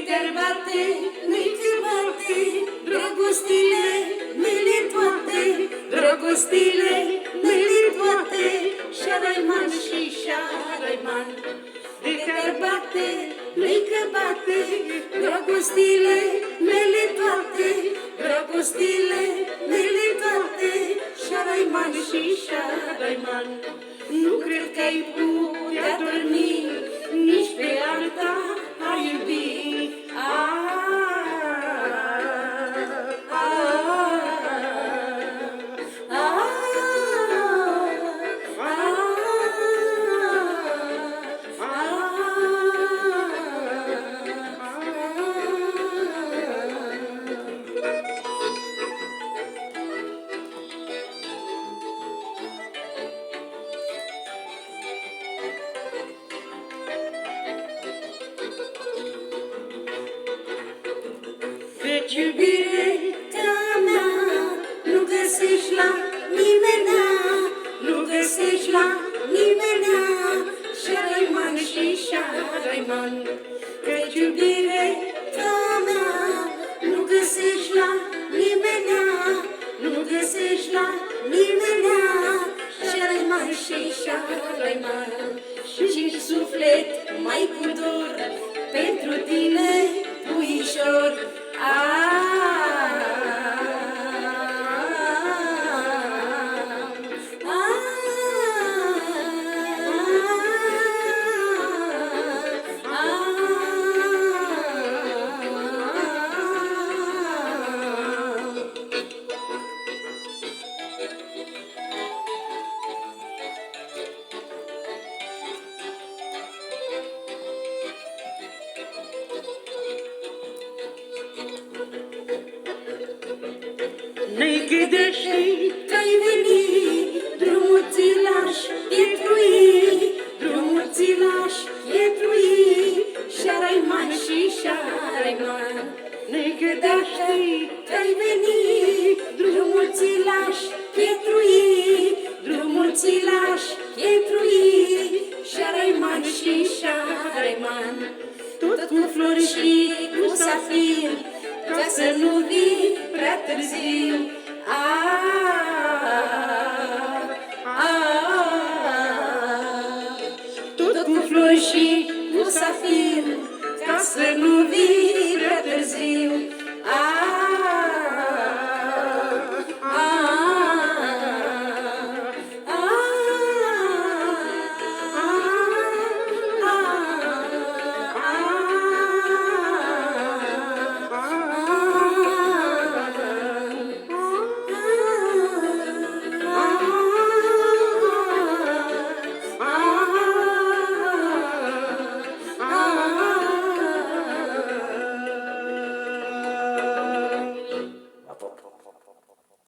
te-ar bate, nu-i te bate, dragostile mele toate, dragostile mele toate, Șaraiman și Șaraiman. De te-ar bate, nu-i că bate, dragostile mele toate, dragostile mele toate, Șaraiman și Șaraiman. Nu cred că ai putea dormi, nici pe alta a iubi. Căci iubirea mea nu găsești la nimenea, nu găsești la nimenea, Șaraiman și Șaraiman. Căci iubirea mea nu găsești la nimenea, nu găsești la nimenea, Șaraiman și Șaraiman. Și suflet mai cu dor pentru tine, puișor. N-ai gâdești că-ai veni, drumul ți l-aș pietrui, drumul ți l-aș pietrui, Șaraiman și Șaraiman. N-ai gâdești că-ai veni, drumul ți l-aș pietrui, drumul ți l-aș pietrui, Șaraiman și Șaraiman. Tot cu flori și cu safir, ca să nu vii prea târziu. Tot cu flori și cu safir, ca să nu vii prea târziu.